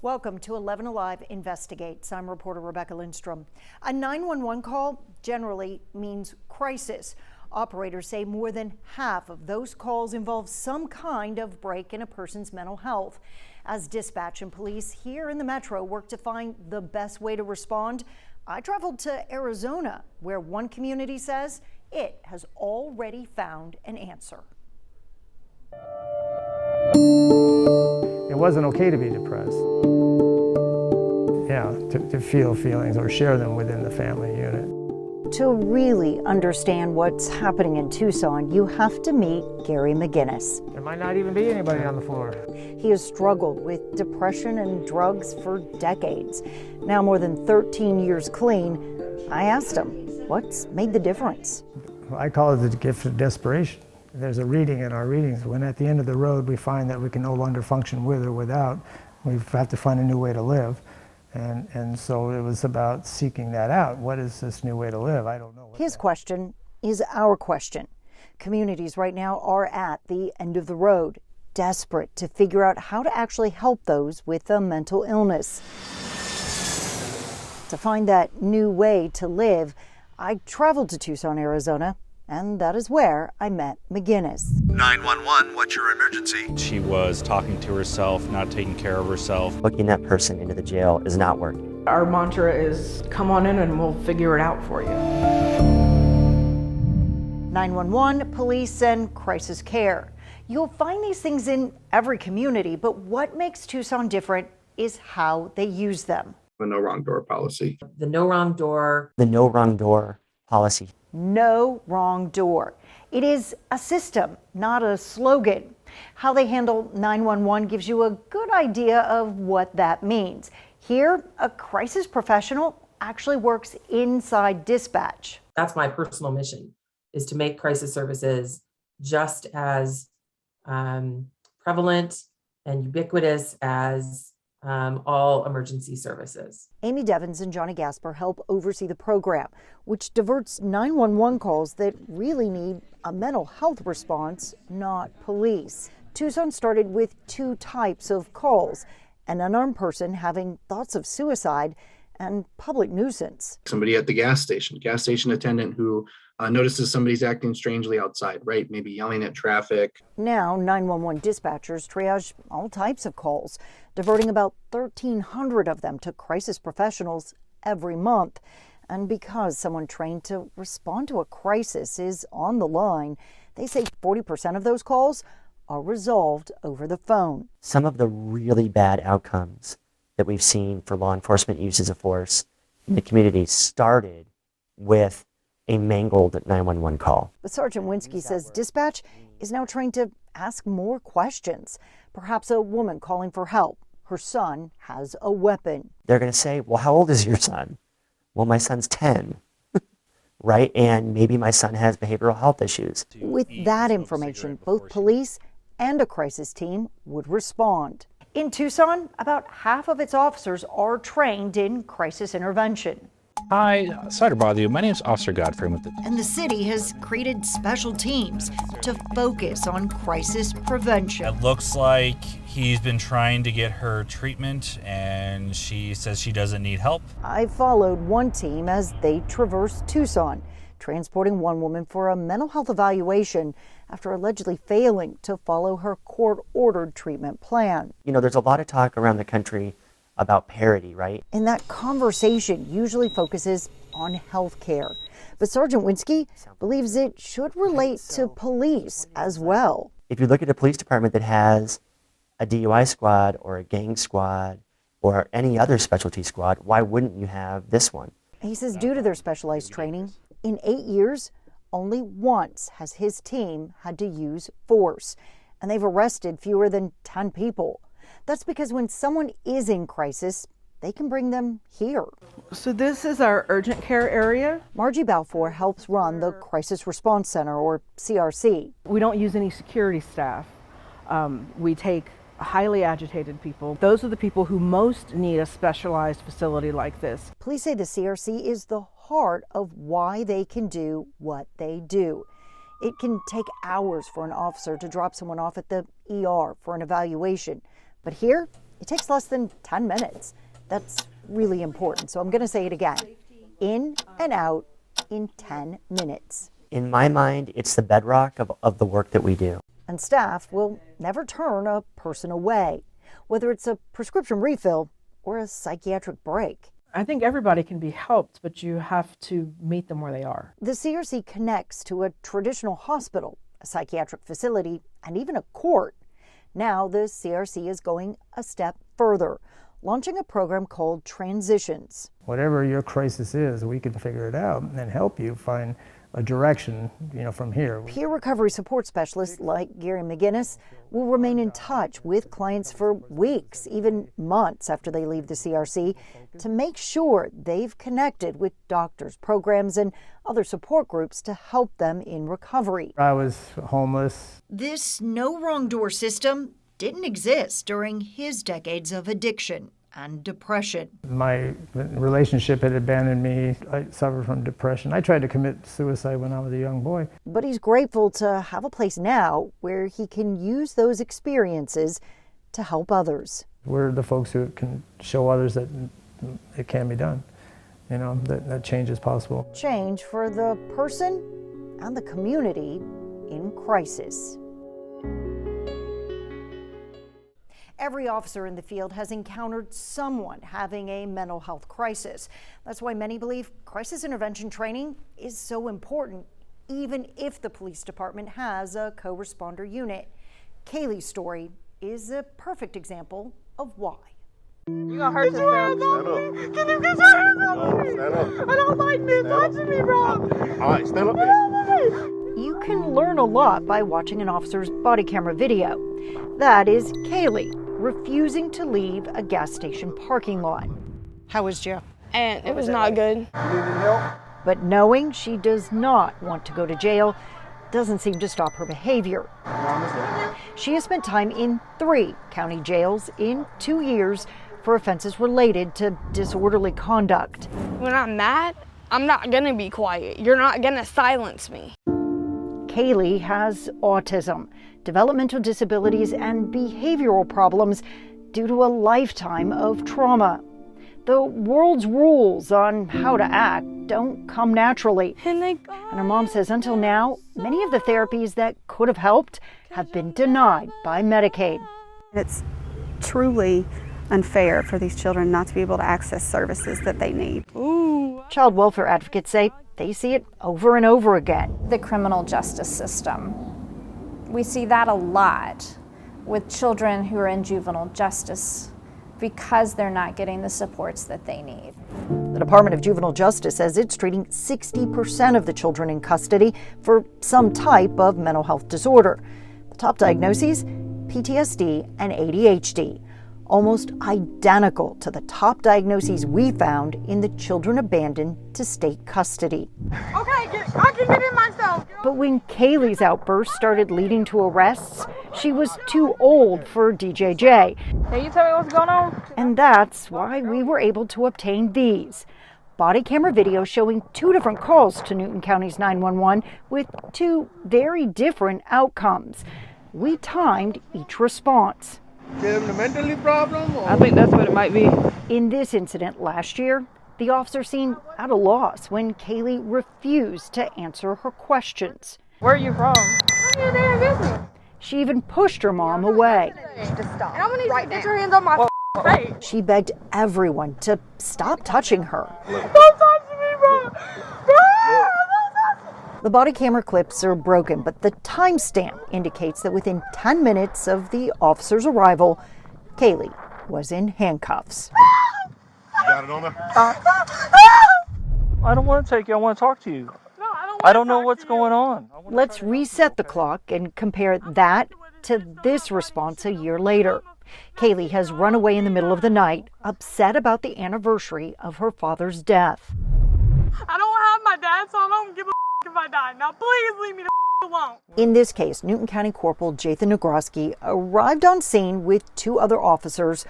Welcome to 11 Alive Investigates. I'm reporter Rebecca Lindstrom. A 911 call generally means crisis. Operators say more than half of those calls involve some kind of break in a person's mental health. As dispatch and police here in the metro work to find the best way to respond, I traveled to Arizona, where one community says it has already found an answer. It wasn't okay to be depressed. Yeah, to feel feelings or share them within the family unit. To really understand what's happening in Tucson, you have to meet Gary McGinnis. There might not even be anybody on the floor. He has struggled with depression and drugs for decades. Now more than 13 years clean. I asked him, what's made the difference? I call it the gift of desperation. There's a reading in our readings. When at the end of the road we find that we can no longer function with or without, we have to find a new way to live. And so it was about seeking that out. What is this new way to live? I don't know. His question is our question. Communities right now are at the end of the road, desperate to figure out how to actually help those with a mental illness. To find that new way to live, I traveled to Tucson, Arizona, and that is where I met McGinnis. 911, what's your emergency? She was talking to herself, not taking care of herself. Booking that person into the jail is not working. Our mantra is, come on in and we'll figure it out for you. 911, police, and crisis care. You'll find these things in every community, but what makes Tucson different is how they use them. The no wrong door policy. The no wrong door. The no wrong door policy. No wrong door. It is a system, not a slogan. How they handle 911 gives you a good idea of what that means. Here, a crisis professional actually works inside dispatch. That's my personal mission, is to make crisis services just as prevalent and ubiquitous as all emergency services. Amy Devins and Johnny Gasper help oversee the program, which diverts 911 calls that really need a mental health response, not police. Tucson started with two types of calls: an unarmed person having thoughts of suicide and public nuisance. Somebody at the gas station attendant who notices somebody's acting strangely outside, right? Maybe yelling at traffic. Now 911 dispatchers triage all types of calls, diverting about 1,300 of them to crisis professionals every month. And because someone trained to respond to a crisis is on the line, they say 40% of those calls are resolved over the phone. Some of the really bad outcomes that we've seen for law enforcement uses of force in the community started with a mangled 911 call. But Sergeant Winsky says dispatch is now trained to ask more questions. Perhaps a woman calling for help. Her son has a weapon. They're going to say, well, how old is your son? Well, my son's 10, right? And maybe my son has behavioral health issues. With that information, both police and a crisis team would respond. In Tucson, about half of its officers are trained in crisis intervention. Hi, sorry to bother you. My name's Officer Godfrey. And the city has created special teams to focus on crisis prevention. It looks like he's been trying to get her treatment and she says she doesn't need help. I followed one team as they traversed Tucson, transporting one woman for a mental health evaluation after allegedly failing to follow her court-ordered treatment plan. You know, there's a lot of talk around the country about parity, right? And that conversation usually focuses on health care. But Sergeant Winsky believes it should relate to police as well. If you look at a police department that has a DUI squad or a gang squad or any other specialty squad, why wouldn't you have this one? He says due to their specialized training, in 8 years, only once has his team had to use force, and they've arrested fewer than 10 people. That's because when someone is in crisis, they can bring them here. So this is our urgent care area. Margie Balfour helps run the Crisis Response Center, or CRC. We don't use any security staff. We take highly agitated people. Those are the people who most need a specialized facility like this. Police say the CRC is the heart of why they can do what they do. It can take hours for an officer to drop someone off at the ER for an evaluation. But here, It takes less than 10 minutes. That's really important. So I'm going to say it again. In and out in 10 minutes. In my mind, it's the bedrock of the work that we do. And staff will never turn a person away, whether it's a prescription refill or a psychiatric break. I think everybody can be helped, but you have to meet them where they are. The CRC connects to a traditional hospital, a psychiatric facility, and even a court. Now the CRC is going a step further, launching a program called Transitions. Whatever your crisis is, we can figure it out and help you find a direction, from here. Peer recovery support specialists like Gary McGinnis will remain in touch with clients for weeks, even months after they leave the CRC, to make sure they've connected with doctors, programs, and other support groups to help them in recovery. I was homeless. This no wrong door system didn't exist during his decades of addiction and depression. My relationship had abandoned me. I suffered from depression. I tried to commit suicide when I was a young boy. But he's grateful to have a place now where he can use those experiences to help others. We're the folks who can show others that it can be done, that change is possible. Change for the person and the community in crisis. Every officer in the field has encountered someone having a mental health crisis. That's why many believe crisis intervention training is so important, even if the police department has a co-responder unit. Kaylee's story is a perfect example of why. You gonna hurt yourself. Stand up. Can you get your hands off me? Stand up. I don't like this touching me, bro. All right, stand up there. You can learn a lot by watching an officer's body camera video. That is Kaylee refusing to leave a gas station parking lot. How was jail? And it was not good. You need help? But knowing she does not want to go to jail doesn't seem to stop her behavior. She has spent time in 3 county jails in 2 years for offenses related to disorderly conduct. When I'm mad, I'm not gonna be quiet. You're not gonna silence me. Kaylee has autism, developmental disabilities, and behavioral problems due to a lifetime of trauma. The world's rules on how to act don't come naturally. And her mom says until now, many of the therapies that could have helped have been denied by Medicaid. It's truly unfair for these children not to be able to access services that they need. Ooh. Child welfare advocates say they see it over and over again. The criminal justice system. We see that a lot with children who are in juvenile justice because they're not getting the supports that they need. The Department of Juvenile Justice says it's treating 60% of the children in custody for some type of mental health disorder. The top diagnoses, PTSD and ADHD, almost identical to the top diagnoses we found in the children abandoned to state custody. Okay, I can get in myself. But when Kaylee's outbursts started leading to arrests, she was too old for DJJ. Can you tell me what's going on? And that's why we were able to obtain these. Body camera video showing 2 different calls to Newton County's 911 with 2 very different outcomes. We timed each response. The mentally problem? I think that's what it might be. In this incident last year, the officer seemed at a loss when Kaylee refused to answer her questions. Where are you from? I'm your damn business. She even pushed her mom away. Just stop. And I'm gonna need you to get your hands on my face. She begged everyone to stop touching her. Don't touch me, bro. The body camera clips are broken, but the timestamp indicates that within 10 minutes of the officer's arrival, Kaylee was in handcuffs. You got it on her? I don't want to take you. I want to talk to you. No, I don't know what's going on. Let's reset the clock and compare that to this response a year later. Kaylee has run away in the middle of the night, upset about the anniversary of her father's death. I don't have my dad, so I don't give a if I die. Now please leave me the alone. In this case, Newton County Corporal Jathan Nagroski arrived on scene with 2 other officers,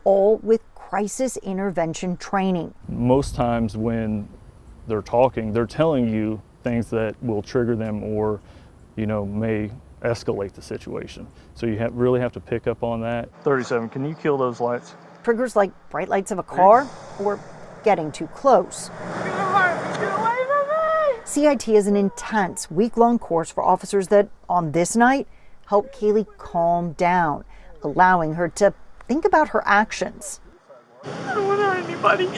all with crisis intervention training. Most times when they're talking, they're telling you things that will trigger them or, may escalate the situation. So you really have to pick up on that. 37, can you kill those lights? Triggers like bright lights of a car or getting too close. CIT is an intense week-long course for officers that, on this night, help Kaylee calm down, allowing her to think about her actions. I don't want to hurt anybody.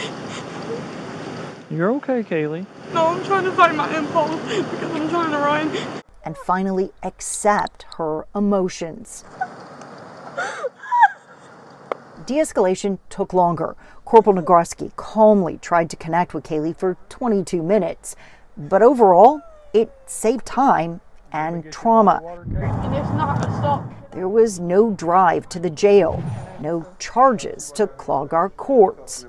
You're okay, Kaylee. No, I'm trying to fight my impulse because I'm trying to run. And finally accept her emotions. De-escalation took longer. Corporal Nagroski calmly tried to connect with Kaylee for 22 minutes. But overall, it saved time and trauma. And it's not a stop. There was no drive to the jail, no charges to clog our courts.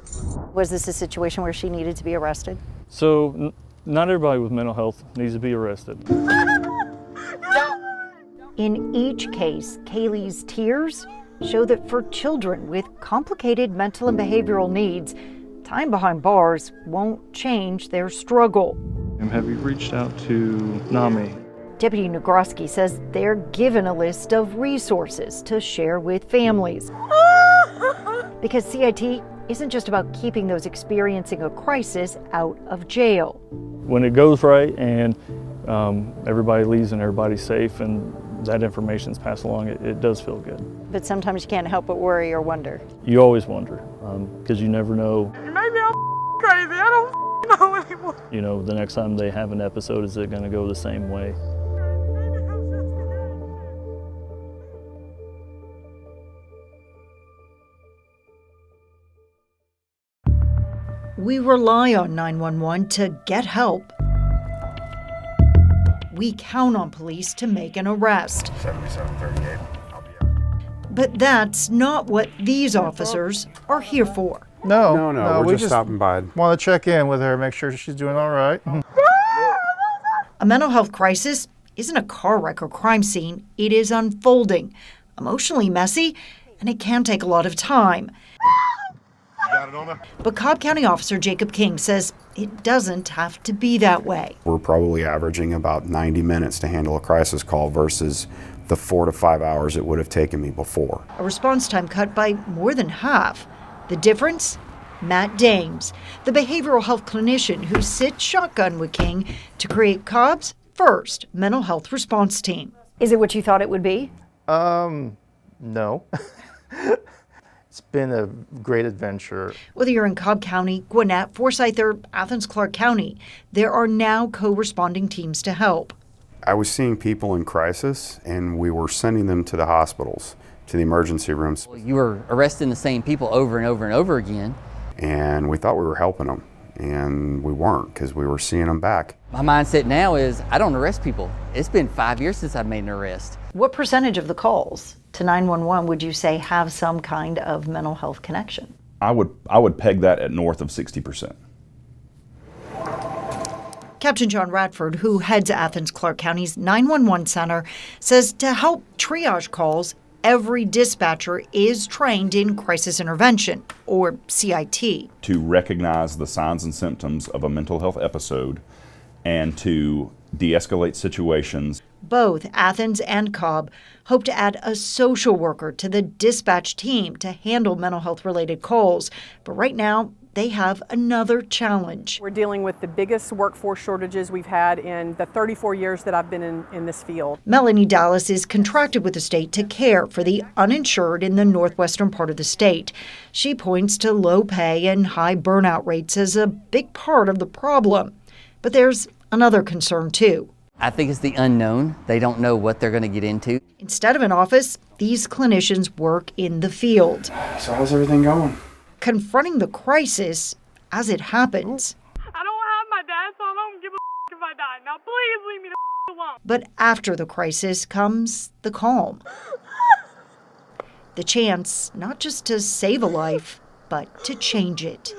Was this a situation where she needed to be arrested? So not everybody with mental health needs to be arrested. In each case, Kaylee's tears show that for children with complicated mental and behavioral needs, time behind bars won't change their struggle. And have you reached out to NAMI? Deputy Nagroski says they're given a list of resources to share with families. Because CIT isn't just about keeping those experiencing a crisis out of jail. When it goes right and everybody leaves and everybody's safe and that information is passed along, it does feel good. But sometimes you can't help but worry or wonder. You always wonder, because you never know. Maybe I'm crazy. I don't know anymore. You know, the next time they have an episode, is it going to go the same way? We rely on 911 to get help. We count on police to make an arrest. 7738. But that's not what these officers are here for. No, we're just stopping by. Want to check in with her, make sure she's doing all right. A mental health crisis isn't a car wreck or crime scene. It is unfolding, emotionally messy, and it can take a lot of time. But Cobb County Officer Jacob King says it doesn't have to be that way. We're probably averaging about 90 minutes to handle a crisis call versus the 4 to 5 hours it would have taken me before. A response time cut by more than half. The difference? Matt Dames, the behavioral health clinician who sits shotgun with King to create Cobb's first mental health response team. Is it what you thought it would be? No. It's been a great adventure. Whether you're in Cobb County, Gwinnett, Forsyth, or Athens-Clarke County, there are now co-responding teams to help. I was seeing people in crisis, and we were sending them to the hospitals, to the emergency rooms. You were arresting the same people over and over and over again. And we thought we were helping them, and we weren't, because we were seeing them back. My mindset now is I don't arrest people. It's been 5 years since I've made an arrest. What percentage of the calls to 911 would you say have some kind of mental health connection? I would peg that at north of 60%. Captain John Radford, who heads Athens-Clarke County's 911 center, says to help triage calls, every dispatcher is trained in crisis intervention, or CIT. To recognize the signs and symptoms of a mental health episode and to de-escalate situations. Both Athens and Cobb hope to add a social worker to the dispatch team to handle mental health related calls. But right now, they have another challenge. We're dealing with the biggest workforce shortages we've had in the 34 years that I've been in this field. Melanie Dallas is contracted with the state to care for the uninsured in the northwestern part of the state. She points to low pay and high burnout rates as a big part of the problem. But there's another concern too. I think it's the unknown. They don't know what they're going to get into. Instead of an office, these clinicians work in the field. So how's everything going? Confronting the crisis as it happens. I don't have my dad, so I don't give a if I die. Now please leave me the alone. But after the crisis comes the calm. The chance not just to save a life, but to change it.